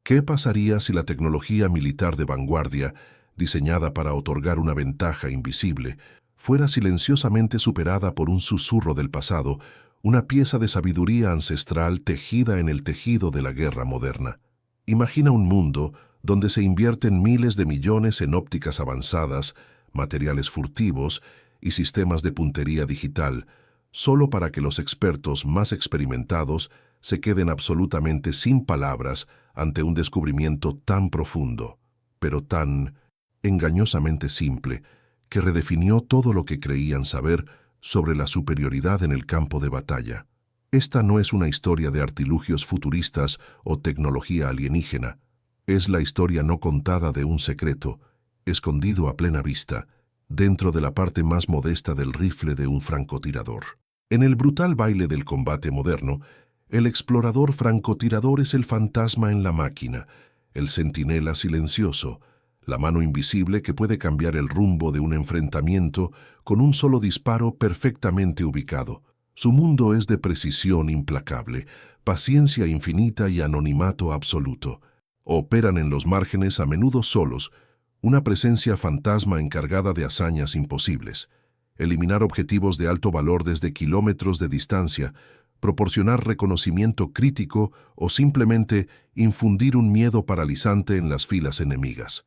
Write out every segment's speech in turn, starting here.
¿Qué pasaría si la tecnología militar de vanguardia, diseñada para otorgar una ventaja invisible, fuera silenciosamente superada por un susurro del pasado, una pieza de sabiduría ancestral tejida en el tejido de la guerra moderna? Imagina un mundo donde se invierten miles de millones en ópticas avanzadas, materiales furtivos y sistemas de puntería digital, solo para que los expertos más experimentados se queden absolutamente sin palabras ante un descubrimiento tan profundo, pero tan engañosamente simple, que redefinió todo lo que creían saber sobre la superioridad en el campo de batalla. Esta no es una historia de artilugios futuristas o tecnología alienígena. Es la historia no contada de un secreto, escondido a plena vista, dentro de la parte más modesta del rifle de un francotirador. En el brutal baile del combate moderno, el explorador francotirador es el fantasma en la máquina, el centinela silencioso, la mano invisible que puede cambiar el rumbo de un enfrentamiento con un solo disparo perfectamente ubicado. Su mundo es de precisión implacable, paciencia infinita y anonimato absoluto. Operan en los márgenes a menudo solos, una presencia fantasma encargada de hazañas imposibles. Eliminar objetivos de alto valor desde kilómetros de distancia, proporcionar reconocimiento crítico o simplemente infundir un miedo paralizante en las filas enemigas.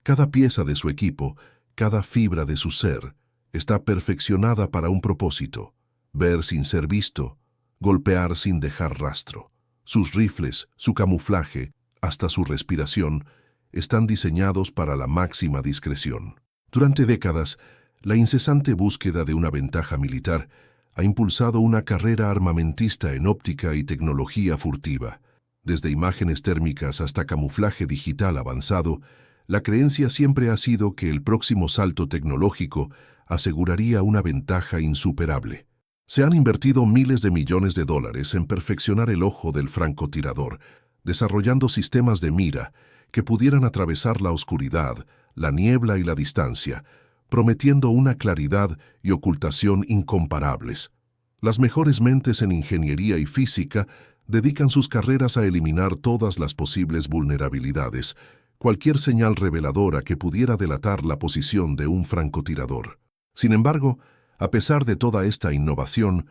Cada pieza de su equipo, cada fibra de su ser, está perfeccionada para un propósito: ver sin ser visto, golpear sin dejar rastro. Sus rifles, su camuflaje, hasta su respiración, están diseñados para la máxima discreción. Durante décadas, la incesante búsqueda de una ventaja militar ha impulsado una carrera armamentista en óptica y tecnología furtiva. Desde imágenes térmicas hasta camuflaje digital avanzado, la creencia siempre ha sido que el próximo salto tecnológico aseguraría una ventaja insuperable. Se han invertido miles de millones de dólares en perfeccionar el ojo del francotirador, desarrollando sistemas de mira que pudieran atravesar la oscuridad, la niebla y la distancia, prometiendo una claridad y ocultación incomparables. Las mejores mentes en ingeniería y física dedican sus carreras a eliminar todas las posibles vulnerabilidades, cualquier señal reveladora que pudiera delatar la posición de un francotirador. Sin embargo, a pesar de toda esta innovación,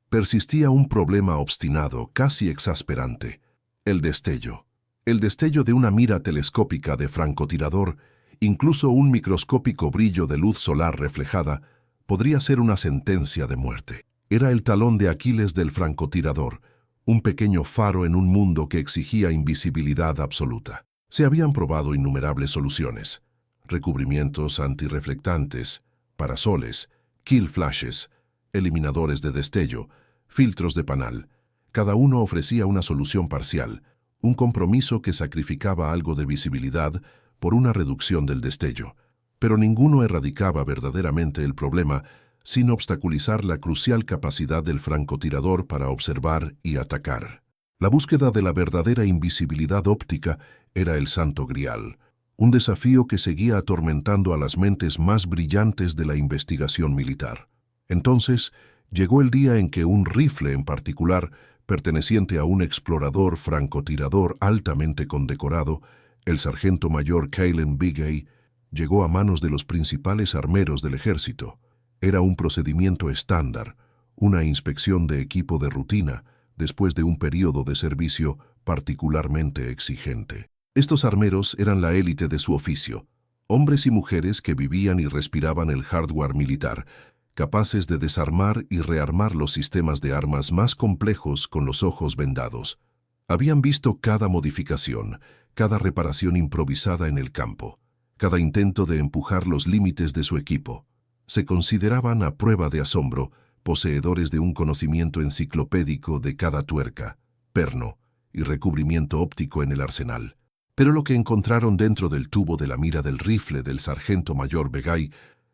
persistía un problema obstinado, casi exasperante: el destello. El destello de una mira telescópica de francotirador, incluso un microscópico brillo de luz solar reflejada, podría ser una sentencia de muerte. Era el talón de Aquiles del francotirador, un pequeño faro en un mundo que exigía invisibilidad absoluta. Se habían probado innumerables soluciones: recubrimientos antirreflectantes, parasoles, kill flashes, eliminadores de destello, filtros de panal. Cada uno ofrecía una solución parcial, un compromiso que sacrificaba algo de visibilidad por una reducción del destello. Pero ninguno erradicaba verdaderamente el problema sin obstaculizar la crucial capacidad del francotirador para observar y atacar. La búsqueda de la verdadera invisibilidad óptica era el santo grial, un desafío que seguía atormentando a las mentes más brillantes de la investigación militar. Entonces, llegó el día en que un rifle en particular, perteneciente a un explorador francotirador altamente condecorado, el sargento mayor Kaylen Bigay, llegó a manos de los principales armeros del ejército. Era un procedimiento estándar, una inspección de equipo de rutina, después de un periodo de servicio particularmente exigente. Estos armeros eran la élite de su oficio, hombres y mujeres que vivían y respiraban el hardware militar, capaces de desarmar y rearmar los sistemas de armas más complejos con los ojos vendados. Habían visto cada modificación, cada reparación improvisada en el campo, cada intento de empujar los límites de su equipo. Se consideraban, a prueba de asombro, poseedores de un conocimiento enciclopédico de cada tuerca, perno y recubrimiento óptico en el arsenal. Pero lo que encontraron dentro del tubo de la mira del rifle del sargento mayor Bigay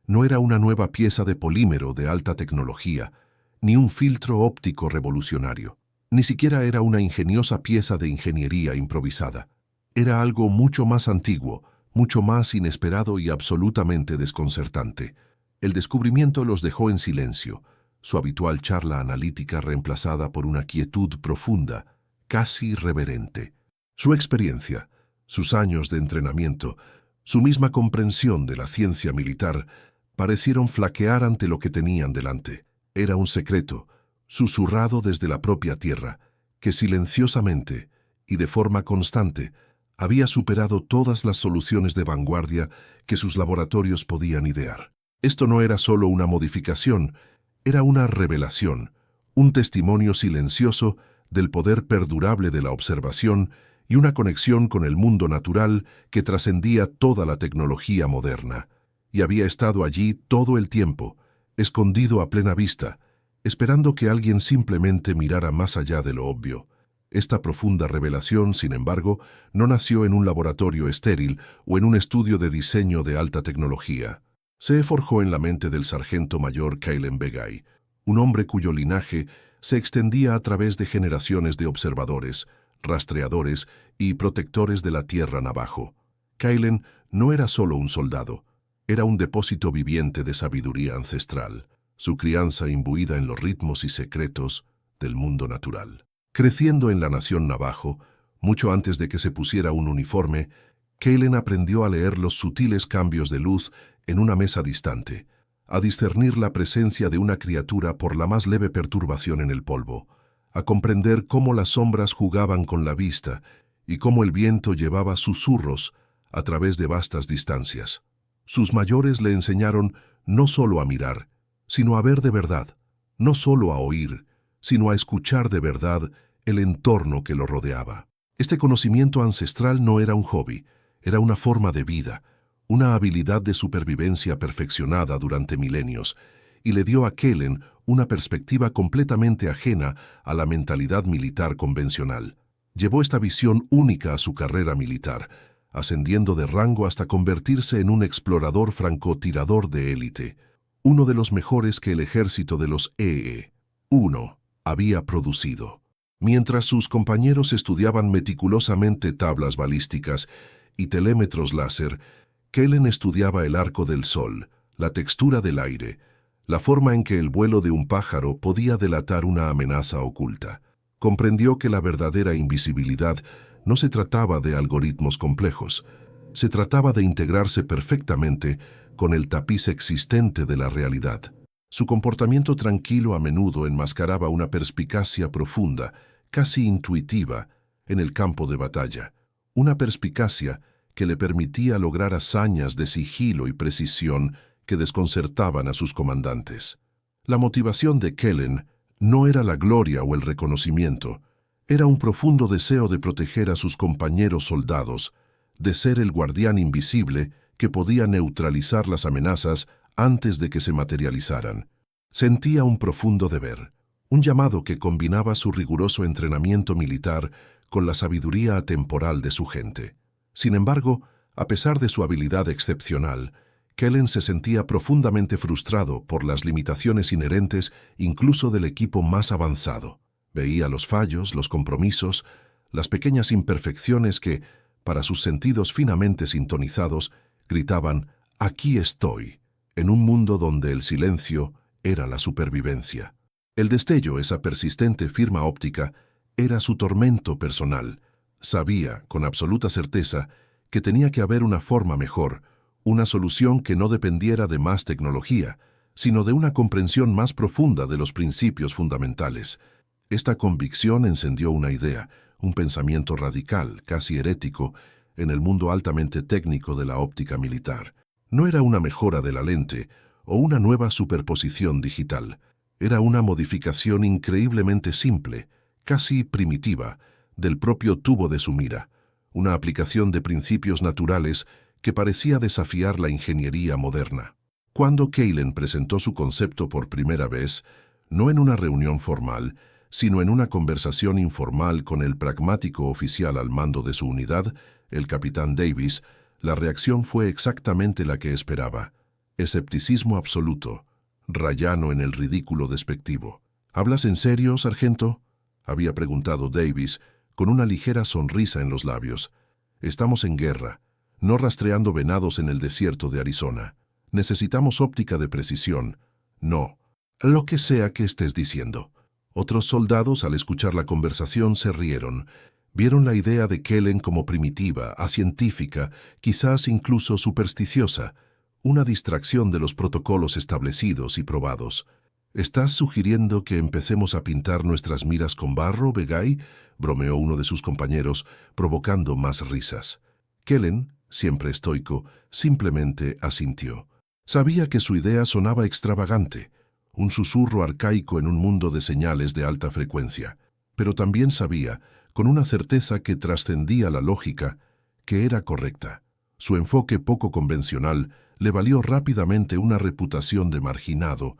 no era una nueva pieza de polímero de alta tecnología, ni un filtro óptico revolucionario. Ni siquiera era una ingeniosa pieza de ingeniería improvisada. Era algo mucho más antiguo, mucho más inesperado y absolutamente desconcertante. El descubrimiento los dejó en silencio, su habitual charla analítica reemplazada por una quietud profunda, casi reverente. Su experiencia, Sus años de entrenamiento, su misma comprensión de la ciencia militar, parecieron flaquear ante lo que tenían delante. Era un secreto, susurrado desde la propia tierra, que silenciosamente y de forma constante había superado todas las soluciones de vanguardia que sus laboratorios podían idear. Esto no era solo una modificación, era una revelación, un testimonio silencioso del poder perdurable de la observación y una conexión con el mundo natural que trascendía toda la tecnología moderna. Y había estado allí todo el tiempo, escondido a plena vista, esperando que alguien simplemente mirara más allá de lo obvio. Esta profunda revelación, sin embargo, no nació en un laboratorio estéril o en un estudio de diseño de alta tecnología. Se forjó en la mente del sargento mayor Kaylen Begay, un hombre cuyo linaje se extendía a través de generaciones de observadores, rastreadores y protectores de la tierra Navajo. Kaylen no era solo un soldado, era un depósito viviente de sabiduría ancestral, su crianza imbuida en los ritmos y secretos del mundo natural. Creciendo en la nación Navajo, mucho antes de que se pusiera un uniforme, Kaylen aprendió a leer los sutiles cambios de luz en una mesa distante, a discernir la presencia de una criatura por la más leve perturbación en el polvo, a comprender cómo las sombras jugaban con la vista y cómo el viento llevaba susurros a través de vastas distancias. Sus mayores le enseñaron no solo a mirar, sino a ver de verdad, no solo a oír, sino a escuchar de verdad el entorno que lo rodeaba. Este conocimiento ancestral no era un hobby, era una forma de vida, una habilidad de supervivencia perfeccionada durante milenios, y le dio a Kaylen una perspectiva completamente ajena a la mentalidad militar convencional. Llevó esta visión única a su carrera militar, ascendiendo de rango hasta convertirse en un explorador francotirador de élite, uno de los mejores que el ejército de los EE-1 había producido. Mientras sus compañeros estudiaban meticulosamente tablas balísticas y telémetros láser, Kaylen estudiaba el arco del sol, la textura del aire, la forma en que el vuelo de un pájaro podía delatar una amenaza oculta. Comprendió que la verdadera invisibilidad no se trataba de algoritmos complejos, se trataba de integrarse perfectamente con el tapiz existente de la realidad. Su comportamiento tranquilo a menudo enmascaraba una perspicacia profunda, casi intuitiva, en el campo de batalla, una perspicacia que le permitía lograr hazañas de sigilo y precisión que desconcertaban a sus comandantes. La motivación de Kaylen no era la gloria o el reconocimiento, era un profundo deseo de proteger a sus compañeros soldados, de ser el guardián invisible que podía neutralizar las amenazas antes de que se materializaran. Sentía un profundo deber, un llamado que combinaba su riguroso entrenamiento militar con la sabiduría atemporal de su gente. Sin embargo, a pesar de su habilidad excepcional, Kaylen se sentía profundamente frustrado por las limitaciones inherentes incluso del equipo más avanzado. Veía los fallos, los compromisos, las pequeñas imperfecciones que, para sus sentidos finamente sintonizados, gritaban «Aquí estoy», en un mundo donde el silencio era la supervivencia. El destello, esa persistente firma óptica, era su tormento personal. Sabía, con absoluta certeza, que tenía que haber una forma mejor, una solución que no dependiera de más tecnología, sino de una comprensión más profunda de los principios fundamentales. Esta convicción encendió una idea, un pensamiento radical, casi herético, en el mundo altamente técnico de la óptica militar. No era una mejora de la lente o una nueva superposición digital. Era una modificación increíblemente simple, casi primitiva, del propio tubo de su mira, una aplicación de principios naturales que parecía desafiar la ingeniería moderna. Cuando Kaylen presentó su concepto por primera vez, no en una reunión formal, sino en una conversación informal con el pragmático oficial al mando de su unidad, el capitán Davis, la reacción fue exactamente la que esperaba: escepticismo absoluto, rayano en el ridículo despectivo. ¿Hablas en serio, sargento?, había preguntado Davis, con una ligera sonrisa en los labios. Estamos en guerra, no rastreando venados en el desierto de Arizona. Necesitamos óptica de precisión. No, lo que sea que estés diciendo. Otros soldados, al escuchar la conversación, se rieron, Vieron la idea de Kellen como primitiva, acientífica, quizás incluso supersticiosa, una distracción de los protocolos establecidos y probados. «¿Estás sugiriendo que empecemos a pintar nuestras miras con barro, Begay?», bromeó uno de sus compañeros, provocando más risas. Kellen, siempre estoico, simplemente asintió. Sabía que su idea sonaba extravagante, un susurro arcaico en un mundo de señales de alta frecuencia, pero también sabía, con una certeza que trascendía la lógica, que era correcta. Su enfoque poco convencional le valió rápidamente una reputación de marginado,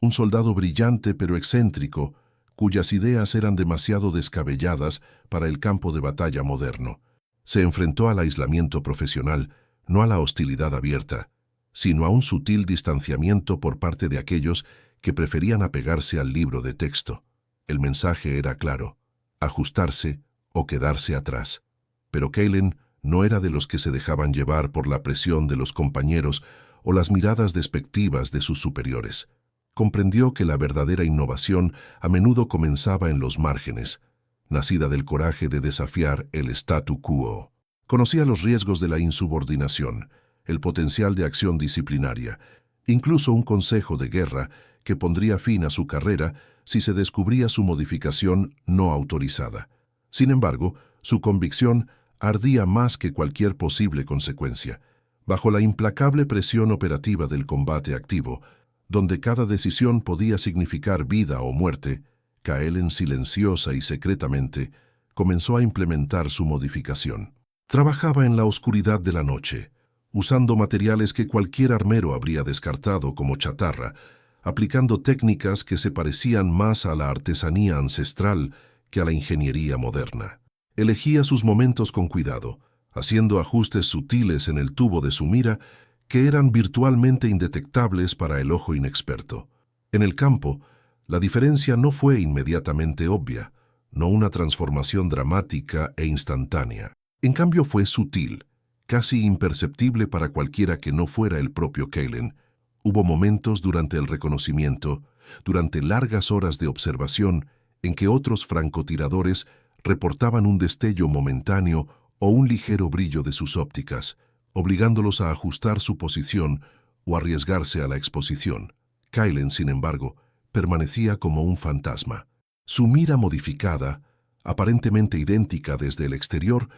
un soldado brillante pero excéntrico, cuyas ideas eran demasiado descabelladas para el campo de batalla moderno. Se enfrentó al aislamiento profesional, no a la hostilidad abierta, sino a un sutil distanciamiento por parte de aquellos que preferían apegarse al libro de texto. El mensaje era claro: ajustarse o quedarse atrás. Pero Kellen no era de los que se dejaban llevar por la presión de los compañeros o las miradas despectivas de sus superiores. Comprendió que la verdadera innovación a menudo comenzaba en los márgenes, nacida del coraje de desafiar el statu quo. Conocía los riesgos de la insubordinación, el potencial de acción disciplinaria, incluso un consejo de guerra que pondría fin a su carrera si se descubría su modificación no autorizada. Sin embargo, su convicción ardía más que cualquier posible consecuencia. Bajo la implacable presión operativa del combate activo, donde cada decisión podía significar vida o muerte, Kellen silenciosa y secretamente comenzó a implementar su modificación. Trabajaba en la oscuridad de la noche, usando materiales que cualquier armero habría descartado como chatarra, aplicando técnicas que se parecían más a la artesanía ancestral que a la ingeniería moderna. Elegía sus momentos con cuidado, haciendo ajustes sutiles en el tubo de su mira que eran virtualmente indetectables para el ojo inexperto. En el campo, la diferencia no fue inmediatamente obvia, no una transformación dramática e instantánea. En cambio fue sutil, casi imperceptible para cualquiera que no fuera el propio Kellen. Hubo momentos durante el reconocimiento, durante largas horas de observación, en que otros francotiradores reportaban un destello momentáneo o un ligero brillo de sus ópticas, obligándolos a ajustar su posición o arriesgarse a la exposición. Kellen, sin embargo, permanecía como un fantasma. Su mira modificada, aparentemente idéntica desde el exterior,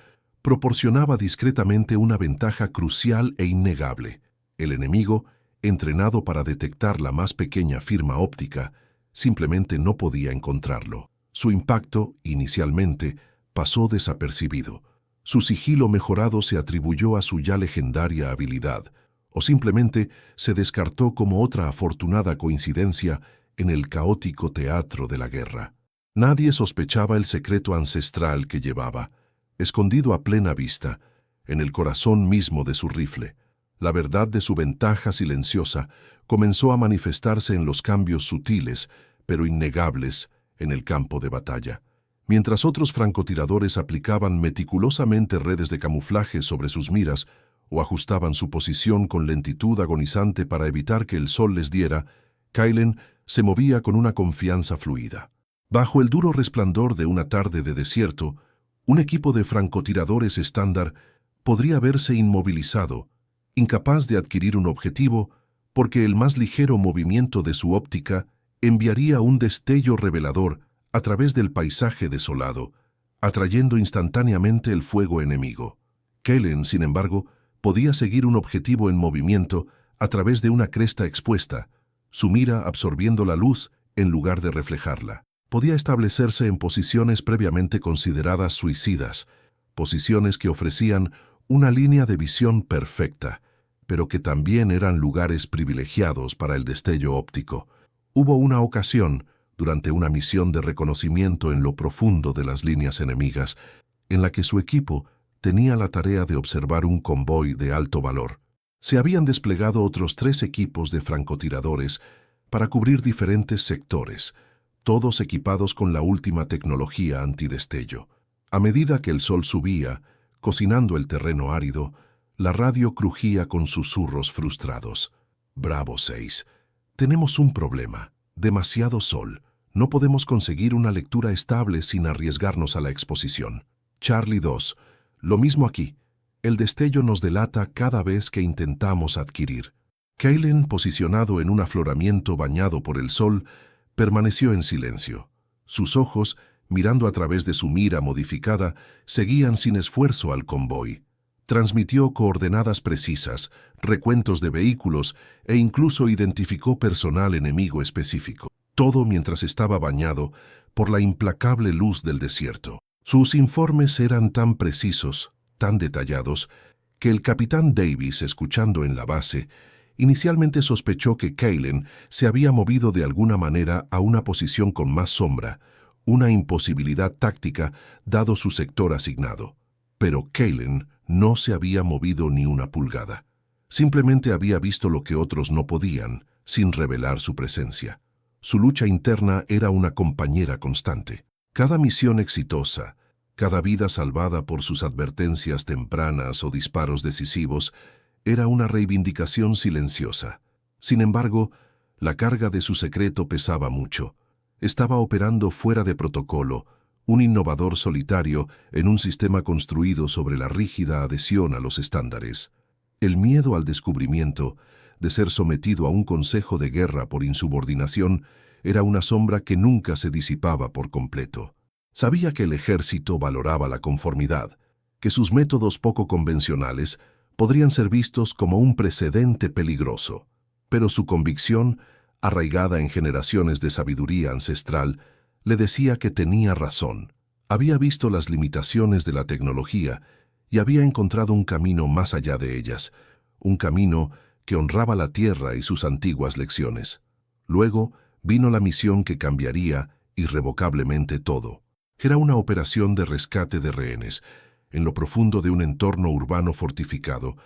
proporcionaba discretamente una ventaja crucial e innegable. El enemigo, entrenado para detectar la más pequeña firma óptica, simplemente no podía encontrarlo. Su impacto, inicialmente, pasó desapercibido. Su sigilo mejorado se atribuyó a su ya legendaria habilidad, o simplemente se descartó como otra afortunada coincidencia en el caótico teatro de la guerra. Nadie sospechaba el secreto ancestral que llevaba, escondido a plena vista, en el corazón mismo de su rifle. La verdad de su ventaja silenciosa comenzó a manifestarse en los cambios sutiles, pero innegables, en el campo de batalla. Mientras otros francotiradores aplicaban meticulosamente redes de camuflaje sobre sus miras o ajustaban su posición con lentitud agonizante para evitar que el sol les diera, Kellen se movía con una confianza fluida. Bajo el duro resplandor de una tarde de desierto, un equipo de francotiradores estándar podría verse inmovilizado, incapaz de adquirir un objetivo, porque el más ligero movimiento de su óptica enviaría un destello revelador a través del paisaje desolado, atrayendo instantáneamente el fuego enemigo. Kellen, sin embargo, podía seguir un objetivo en movimiento a través de una cresta expuesta, su mira absorbiendo la luz en lugar de reflejarla. Podía establecerse en posiciones previamente consideradas suicidas, posiciones que ofrecían una línea de visión perfecta, pero que también eran lugares privilegiados para el destello óptico. Hubo una ocasión, durante una misión de reconocimiento en lo profundo de las líneas enemigas, en la que su equipo tenía la tarea de observar un convoy de alto valor. Se habían desplegado otros 3 equipos de francotiradores para cubrir diferentes sectores, todos equipados con la última tecnología antidestello. A medida que el sol subía, cocinando el terreno árido, la radio crujía con susurros frustrados. «Bravo 6. Tenemos un problema. Demasiado sol. No podemos conseguir una lectura estable sin arriesgarnos a la exposición». Charlie 2. Lo mismo aquí. El destello nos delata cada vez que intentamos adquirir. Kaylen, posicionado en un afloramiento bañado por el sol, permaneció en silencio. Sus ojos, mirando a través de su mira modificada, seguían sin esfuerzo al convoy. Transmitió coordenadas precisas, recuentos de vehículos e incluso identificó personal enemigo específico. Todo mientras estaba bañado por la implacable luz del desierto. Sus informes eran tan precisos, tan detallados, que el capitán Davis, escuchando en la base, inicialmente sospechó que Kaylen se había movido de alguna manera a una posición con más sombra, una imposibilidad táctica dado su sector asignado. Pero Kaylen no se había movido ni una pulgada. Simplemente había visto lo que otros no podían, sin revelar su presencia. Su lucha interna era una compañera constante. Cada misión exitosa, cada vida salvada por sus advertencias tempranas o disparos decisivos, era una reivindicación silenciosa. Sin embargo, la carga de su secreto pesaba mucho. Estaba operando fuera de protocolo, un innovador solitario en un sistema construido sobre la rígida adhesión a los estándares. El miedo al descubrimiento, de ser sometido a un consejo de guerra por insubordinación, era una sombra que nunca se disipaba por completo. Sabía que el ejército valoraba la conformidad, que sus métodos poco convencionales podrían ser vistos como un precedente peligroso, pero su convicción, arraigada en generaciones de sabiduría ancestral, le decía que tenía razón. Había visto las limitaciones de la tecnología y había encontrado un camino más allá de ellas, un camino que honraba la tierra y sus antiguas lecciones. Luego vino la misión que cambiaría irrevocablemente todo. Era una operación de rescate de rehenes, en lo profundo de un entorno urbano fortificado,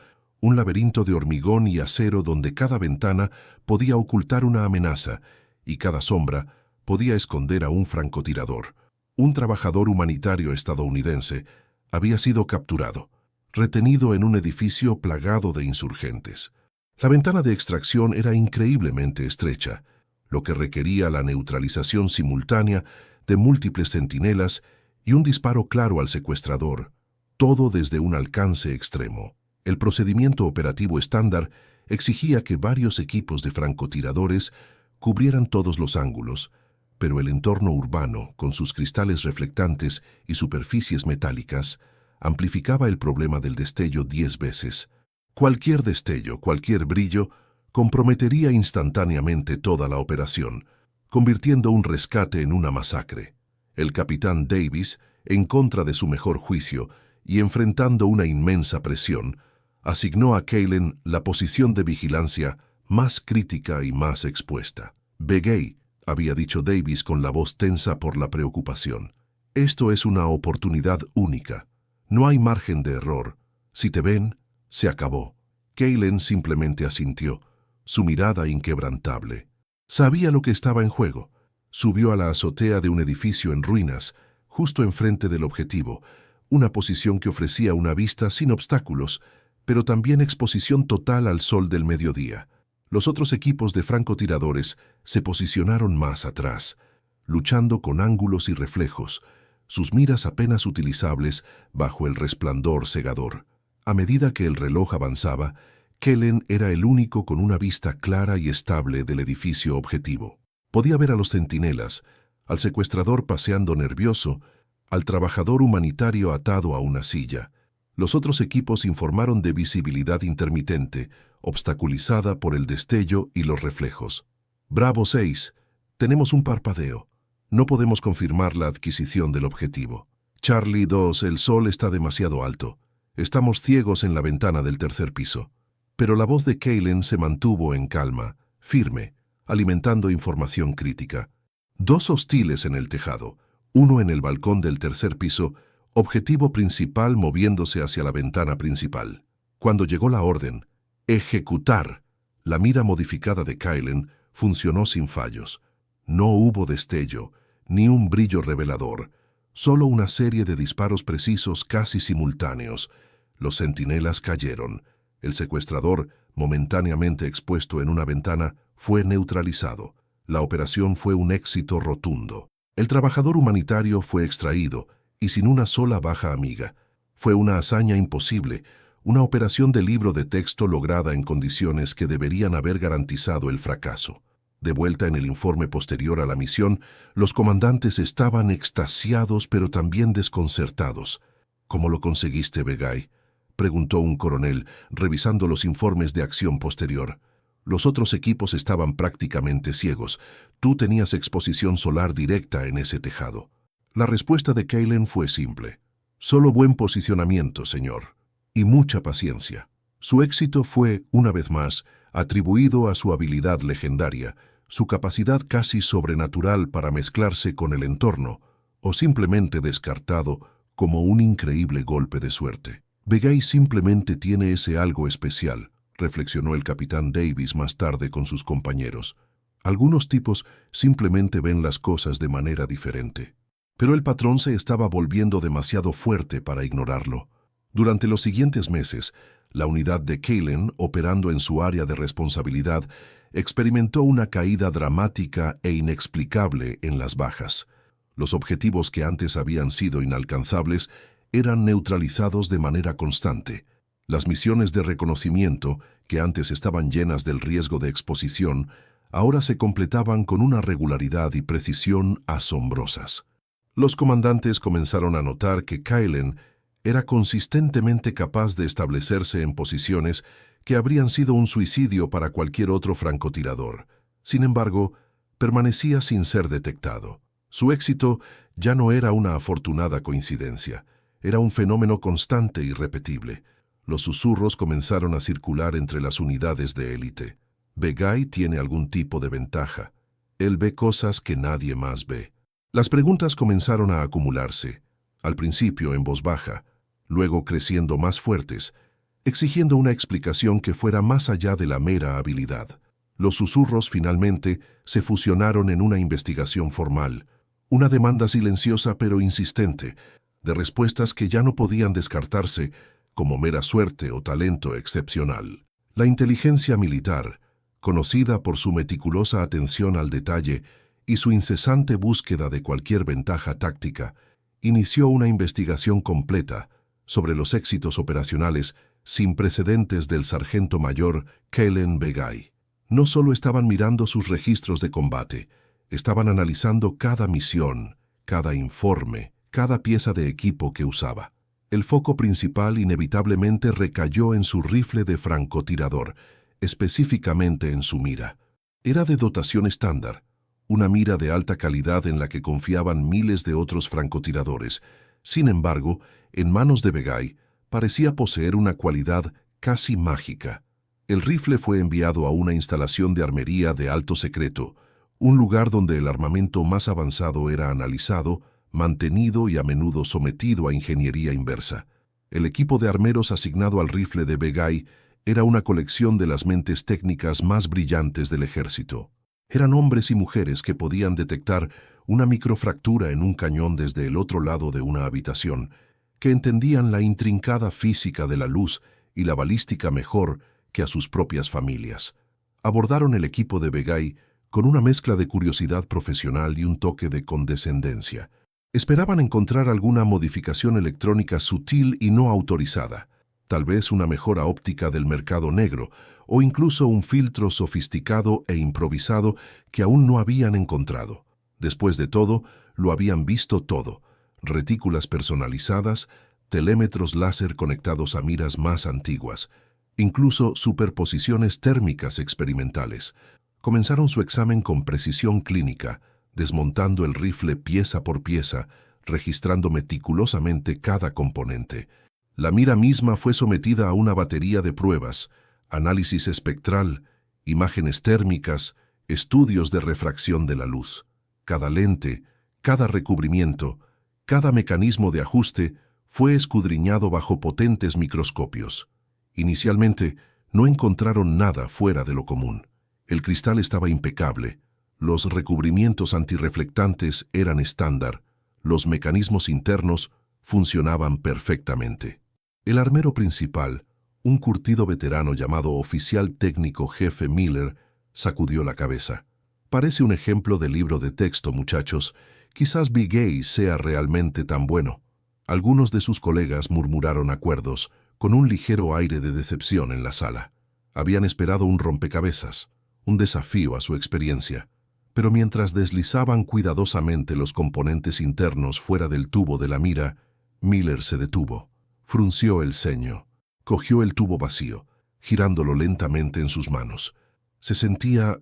un laberinto de hormigón y acero donde cada ventana podía ocultar una amenaza y cada sombra podía esconder a un francotirador. Un trabajador humanitario estadounidense había sido capturado, retenido en un edificio plagado de insurgentes. La ventana de extracción era increíblemente estrecha, lo que requería la neutralización simultánea de múltiples centinelas y un disparo claro al secuestrador, todo desde un alcance extremo. El procedimiento operativo estándar exigía que varios equipos de francotiradores cubrieran todos los ángulos, pero el entorno urbano, con sus cristales reflectantes y superficies metálicas, amplificaba el problema del destello 10 veces. Cualquier destello, cualquier brillo, comprometería instantáneamente toda la operación, convirtiendo un rescate en una masacre. El capitán Davis, en contra de su mejor juicio y enfrentando una inmensa presión, asignó a Kaylen la posición de vigilancia más crítica y más expuesta. «Begay», había dicho Davis con la voz tensa por la preocupación. «Esto es una oportunidad única. No hay margen de error. Si te ven, se acabó». Kaylen simplemente asintió, su mirada inquebrantable. Sabía lo que estaba en juego. Subió a la azotea de un edificio en ruinas, justo enfrente del objetivo, una posición que ofrecía una vista sin obstáculos, pero también exposición total al sol del mediodía. Los otros equipos de francotiradores se posicionaron más atrás, luchando con ángulos y reflejos, sus miras apenas utilizables bajo el resplandor cegador. A medida que el reloj avanzaba, Kaylen era el único con una vista clara y estable del edificio objetivo. Podía ver a los centinelas, al secuestrador paseando nervioso, al trabajador humanitario atado a una silla. Los otros equipos informaron de visibilidad intermitente, obstaculizada por el destello y los reflejos. «Bravo 6, tenemos un parpadeo. No podemos confirmar la adquisición del objetivo. Charlie 2, el sol está demasiado alto. Estamos ciegos en la ventana del tercer piso». Pero la voz de Kaylen se mantuvo en calma, firme, alimentando información crítica. «Dos hostiles en el tejado, uno en el balcón del tercer piso, objetivo principal moviéndose hacia la ventana principal». Cuando llegó la orden, «ejecutar», la mira modificada de Kaylen funcionó sin fallos. No hubo destello, ni un brillo revelador, solo una serie de disparos precisos casi simultáneos. Los centinelas cayeron. El secuestrador, momentáneamente expuesto en una ventana, fue neutralizado. La operación fue un éxito rotundo. El trabajador humanitario fue extraído y sin una sola baja amiga. Fue una hazaña imposible, una operación de libro de texto lograda en condiciones que deberían haber garantizado el fracaso. De vuelta en el informe posterior a la misión, los comandantes estaban extasiados pero también desconcertados. ¿Cómo lo conseguiste, Begay?, preguntó un coronel, revisando los informes de acción posterior. Los otros equipos estaban prácticamente ciegos. Tú tenías exposición solar directa en ese tejado. La respuesta de Kalen fue simple. Solo buen posicionamiento, señor, y mucha paciencia. Su éxito fue, una vez más, atribuido a su habilidad legendaria, su capacidad casi sobrenatural para mezclarse con el entorno, o simplemente descartado como un increíble golpe de suerte. Begay simplemente tiene ese algo especial, reflexionó el capitán Davis más tarde con sus compañeros. Algunos tipos simplemente ven las cosas de manera diferente. Pero el patrón se estaba volviendo demasiado fuerte para ignorarlo. Durante los siguientes meses, la unidad de Kalen, operando en su área de responsabilidad, experimentó una caída dramática e inexplicable en las bajas. Los objetivos que antes habían sido inalcanzables eran neutralizados de manera constante. Las misiones de reconocimiento, que antes estaban llenas del riesgo de exposición, ahora se completaban con una regularidad y precisión asombrosas. Los comandantes comenzaron a notar que Kalen era consistentemente capaz de establecerse en posiciones que habrían sido un suicidio para cualquier otro francotirador. Sin embargo, permanecía sin ser detectado. Su éxito ya no era una afortunada coincidencia. Era un fenómeno constante y repetible. Los susurros comenzaron a circular entre las unidades de élite. Begay tiene algún tipo de ventaja. Él ve cosas que nadie más ve. Las preguntas comenzaron a acumularse, al principio en voz baja, luego creciendo más fuertes, exigiendo una explicación que fuera más allá de la mera habilidad. Los susurros finalmente se fusionaron en una investigación formal, una demanda silenciosa pero insistente, de respuestas que ya no podían descartarse como mera suerte o talento excepcional. La inteligencia militar, conocida por su meticulosa atención al detalle y su incesante búsqueda de cualquier ventaja táctica, inició una investigación completa sobre los éxitos operacionales sin precedentes del sargento mayor Kalen Begay. No solo estaban mirando sus registros de combate, estaban analizando cada misión, cada informe, cada pieza de equipo que usaba. El foco principal inevitablemente recayó en su rifle de francotirador, específicamente en su mira. Era de dotación estándar, una mira de alta calidad en la que confiaban miles de otros francotiradores. Sin embargo, en manos de Begay, parecía poseer una cualidad casi mágica. El rifle fue enviado a una instalación de armería de alto secreto, un lugar donde el armamento más avanzado era analizado, mantenido y a menudo sometido a ingeniería inversa. El equipo de armeros asignado al rifle de Begay era una colección de las mentes técnicas más brillantes del ejército. Eran hombres y mujeres que podían detectar una microfractura en un cañón desde el otro lado de una habitación, que entendían la intrincada física de la luz y la balística mejor que a sus propias familias. Abordaron el equipo de Begay con una mezcla de curiosidad profesional y un toque de condescendencia. Esperaban encontrar alguna modificación electrónica sutil y no autorizada, tal vez una mejora óptica del mercado negro, o incluso un filtro sofisticado e improvisado que aún no habían encontrado. Después de todo, lo habían visto todo: retículas personalizadas, telémetros láser conectados a miras más antiguas, incluso superposiciones térmicas experimentales. Comenzaron su examen con precisión clínica, desmontando el rifle pieza por pieza, registrando meticulosamente cada componente. La mira misma fue sometida a una batería de pruebas: análisis espectral, imágenes térmicas, estudios de refracción de la luz. Cada lente, cada recubrimiento, cada mecanismo de ajuste fue escudriñado bajo potentes microscopios. Inicialmente, no encontraron nada fuera de lo común. El cristal estaba impecable, los recubrimientos antirreflectantes eran estándar, los mecanismos internos funcionaban perfectamente. El armero principal, un curtido veterano llamado oficial técnico jefe Miller, sacudió la cabeza. Parece un ejemplo de libro de texto, muchachos. Quizás Begay sea realmente tan bueno. Algunos de sus colegas murmuraron acuerdos, con un ligero aire de decepción en la sala. Habían esperado un rompecabezas, un desafío a su experiencia. Pero mientras deslizaban cuidadosamente los componentes internos fuera del tubo de la mira, Miller se detuvo, frunció el ceño, cogió el tubo vacío, girándolo lentamente en sus manos. Se sentía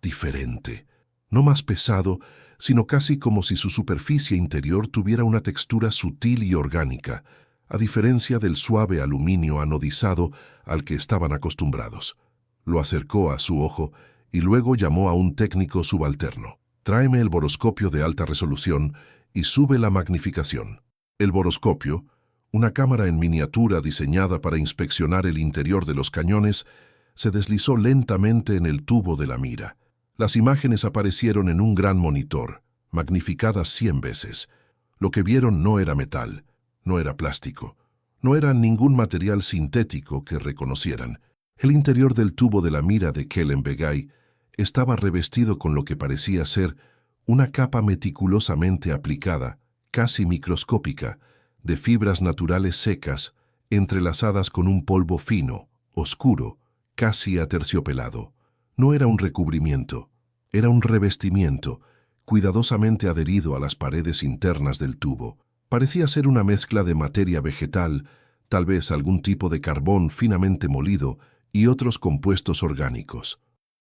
diferente, no más pesado, sino casi como si su superficie interior tuviera una textura sutil y orgánica, a diferencia del suave aluminio anodizado al que estaban acostumbrados. Lo acercó a su ojo y luego llamó a un técnico subalterno. «Tráeme el boroscopio de alta resolución y sube la magnificación». El boroscopio, una cámara en miniatura diseñada para inspeccionar el interior de los cañones, se deslizó lentamente en el tubo de la mira. Las imágenes aparecieron en un gran monitor, magnificadas 100 veces. Lo que vieron no era metal, no era plástico, no era ningún material sintético que reconocieran. El interior del tubo de la mira de Kellen Begay estaba revestido con lo que parecía ser una capa meticulosamente aplicada, casi microscópica, de fibras naturales secas, entrelazadas con un polvo fino, oscuro, casi aterciopelado. No era un recubrimiento, era un revestimiento, cuidadosamente adherido a las paredes internas del tubo. Parecía ser una mezcla de materia vegetal, tal vez algún tipo de carbón finamente molido y otros compuestos orgánicos.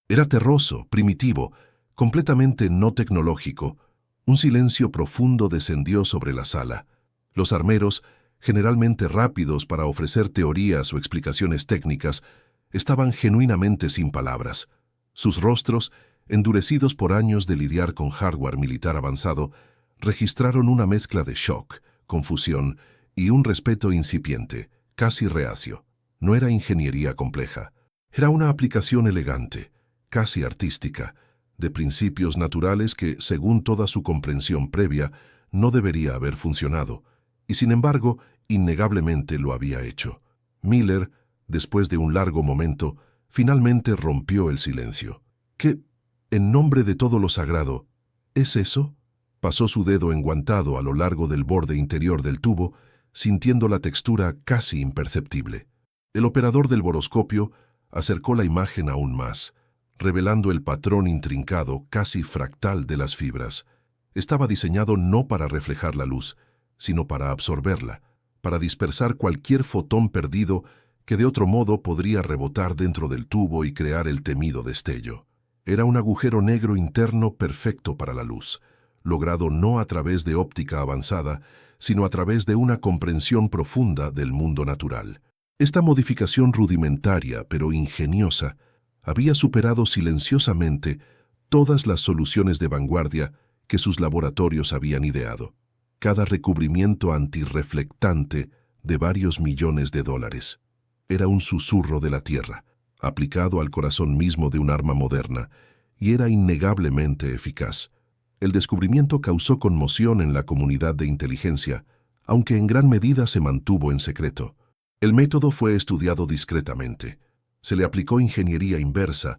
Era terroso, primitivo, completamente no tecnológico. Un silencio profundo descendió sobre la sala. Los armeros, generalmente rápidos para ofrecer teorías o explicaciones técnicas, estaban genuinamente sin palabras. Sus rostros, endurecidos por años de lidiar con hardware militar avanzado, registraron una mezcla de shock, confusión y un respeto incipiente, casi reacio. No era ingeniería compleja. Era una aplicación elegante, casi artística, de principios naturales que, según toda su comprensión previa, no debería haber funcionado, y sin embargo, innegablemente lo había hecho. Miller, después de un largo momento, finalmente rompió el silencio. «¿Qué, en nombre de todo lo sagrado, es eso?» Pasó su dedo enguantado a lo largo del borde interior del tubo, sintiendo la textura casi imperceptible. El operador del boroscopio acercó la imagen aún más, revelando el patrón intrincado, casi fractal de las fibras. Estaba diseñado no para reflejar la luz, sino para absorberla, para dispersar cualquier fotón perdido que de otro modo podría rebotar dentro del tubo y crear el temido destello. Era un agujero negro interno perfecto para la luz, logrado no a través de óptica avanzada, sino a través de una comprensión profunda del mundo natural. Esta modificación rudimentaria, pero ingeniosa, había superado silenciosamente todas las soluciones de vanguardia que sus laboratorios habían ideado. Cada recubrimiento antirreflectante de varios millones de dólares. Era un susurro de la tierra, aplicado al corazón mismo de un arma moderna, y era innegablemente eficaz. El descubrimiento causó conmoción en la comunidad de inteligencia, aunque en gran medida se mantuvo en secreto. El método fue estudiado discretamente. Se le aplicó ingeniería inversa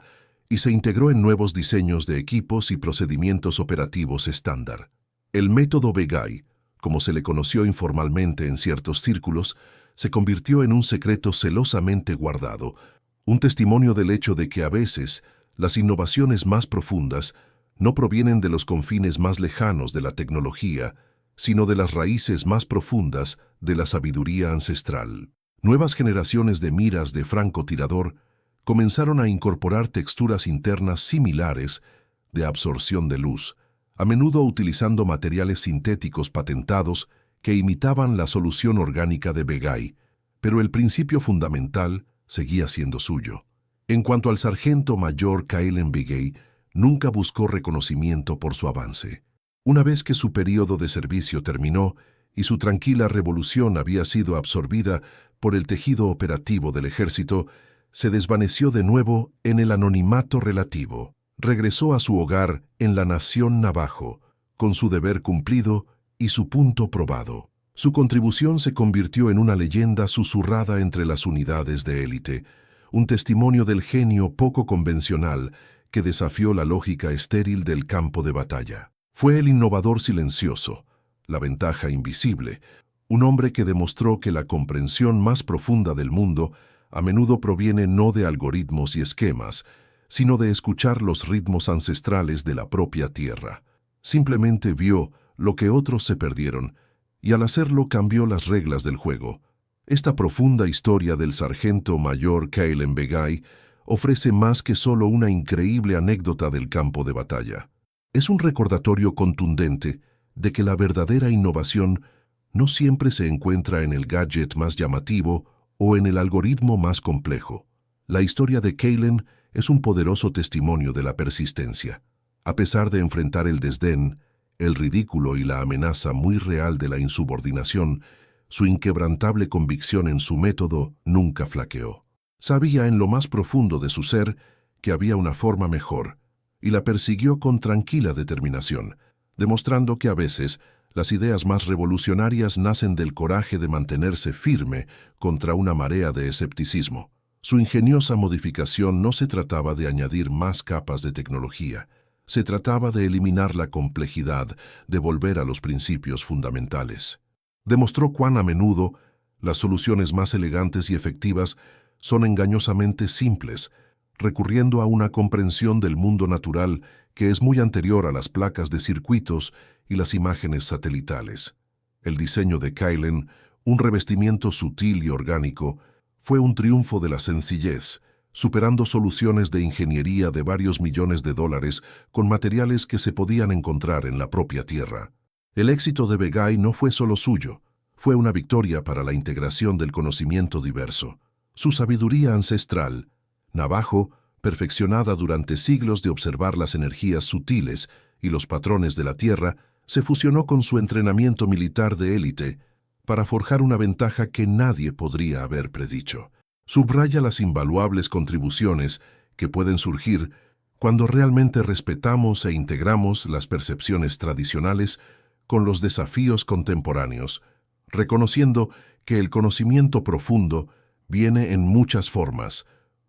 y se integró en nuevos diseños de equipos y procedimientos operativos estándar. El método Begay, como se le conoció informalmente en ciertos círculos, se convirtió en un secreto celosamente guardado, un testimonio del hecho de que a veces las innovaciones más profundas no provienen de los confines más lejanos de la tecnología, sino de las raíces más profundas de la sabiduría ancestral. Nuevas generaciones de miras de francotirador comenzaron a incorporar texturas internas similares de absorción de luz, a menudo utilizando materiales sintéticos patentados que imitaban la solución orgánica de Begay, pero el principio fundamental seguía siendo suyo. En cuanto al sargento mayor Kellen Begay, nunca buscó reconocimiento por su avance. Una vez que su período de servicio terminó y su tranquila revolución había sido absorbida por el tejido operativo del ejército, se desvaneció de nuevo en el anonimato relativo. Regresó a su hogar en la nación Navajo, con su deber cumplido y su punto probado. Su contribución se convirtió en una leyenda susurrada entre las unidades de élite, un testimonio del genio poco convencional que desafió la lógica estéril del campo de batalla. Fue el innovador silencioso, la ventaja invisible, Un hombre que demostró que la comprensión más profunda del mundo a menudo proviene no de algoritmos y esquemas, sino de escuchar los ritmos ancestrales de la propia tierra. Simplemente vio lo que otros se perdieron, y al hacerlo cambió las reglas del juego. Esta profunda historia del sargento mayor Kaylen Begay ofrece más que solo una increíble anécdota del campo de batalla. Es un recordatorio contundente de que la verdadera innovación no siempre se encuentra en el gadget más llamativo o en el algoritmo más complejo. La historia de Kaylen es un poderoso testimonio de la persistencia. A pesar de enfrentar el desdén, el ridículo y la amenaza muy real de la insubordinación, su inquebrantable convicción en su método nunca flaqueó. Sabía en lo más profundo de su ser que había una forma mejor, y la persiguió con tranquila determinación, demostrando que a veces las ideas más revolucionarias nacen del coraje de mantenerse firme contra una marea de escepticismo. Su ingeniosa modificación no se trataba de añadir más capas de tecnología, se trataba de eliminar la complejidad, de volver a los principios fundamentales. Demostró cuán a menudo las soluciones más elegantes y efectivas son engañosamente simples, recurriendo a una comprensión del mundo natural que es muy anterior a las placas de circuitos y las imágenes satelitales. El diseño de Kaylen, un revestimiento sutil y orgánico, fue un triunfo de la sencillez, superando soluciones de ingeniería de varios millones de dólares con materiales que se podían encontrar en la propia tierra. El éxito de Begay no fue solo suyo, fue una victoria para la integración del conocimiento diverso. Su sabiduría ancestral, Navajo, perfeccionada durante siglos de observar las energías sutiles y los patrones de la Tierra, se fusionó con su entrenamiento militar de élite para forjar una ventaja que nadie podría haber predicho. Subraya las invaluables contribuciones que pueden surgir cuando realmente respetamos e integramos las percepciones tradicionales con los desafíos contemporáneos, reconociendo que el conocimiento profundo viene en muchas formas,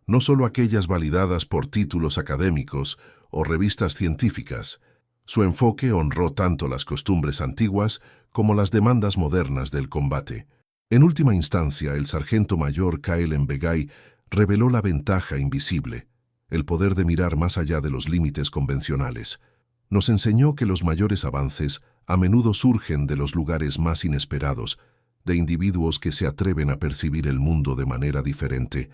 no solo aquellas validadas por títulos académicos o revistas científicas. Su enfoque honró tanto las costumbres antiguas como las demandas modernas del combate. En última instancia, el sargento mayor Kaylen Begay reveló la ventaja invisible, el poder de mirar más allá de los límites convencionales. Nos enseñó que los mayores avances a menudo surgen de los lugares más inesperados, de individuos que se atreven a percibir el mundo de manera diferente,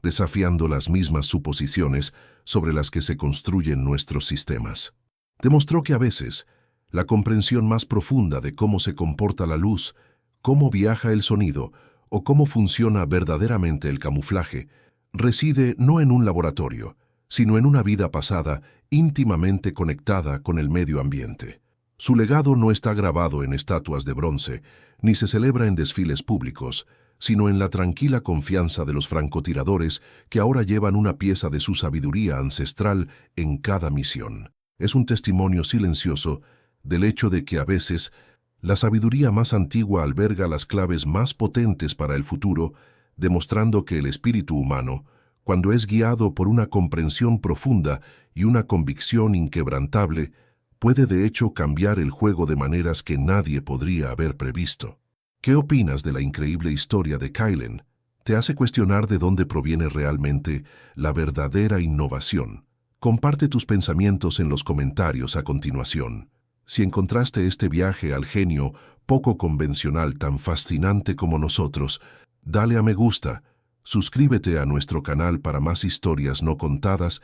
desafiando las mismas suposiciones sobre las que se construyen nuestros sistemas. Demostró que a veces, la comprensión más profunda de cómo se comporta la luz, cómo viaja el sonido o cómo funciona verdaderamente el camuflaje, reside no en un laboratorio, sino en una vida pasada íntimamente conectada con el medio ambiente. Su legado no está grabado en estatuas de bronce, ni se celebra en desfiles públicos, sino en la tranquila confianza de los francotiradores que ahora llevan una pieza de su sabiduría ancestral en cada misión. Es un testimonio silencioso del hecho de que a veces la sabiduría más antigua alberga las claves más potentes para el futuro, demostrando que el espíritu humano, cuando es guiado por una comprensión profunda y una convicción inquebrantable, puede de hecho cambiar el juego de maneras que nadie podría haber previsto. ¿Qué opinas de la increíble historia de Kaylen? ¿Te hace cuestionar de dónde proviene realmente la verdadera innovación? Comparte tus pensamientos en los comentarios a continuación. Si encontraste este viaje al genio poco convencional tan fascinante como nosotros, dale a me gusta, suscríbete a nuestro canal para más historias no contadas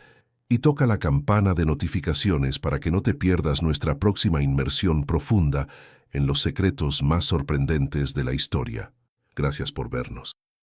y toca la campana de notificaciones para que no te pierdas nuestra próxima inmersión profunda en los secretos más sorprendentes de la historia. Gracias por vernos.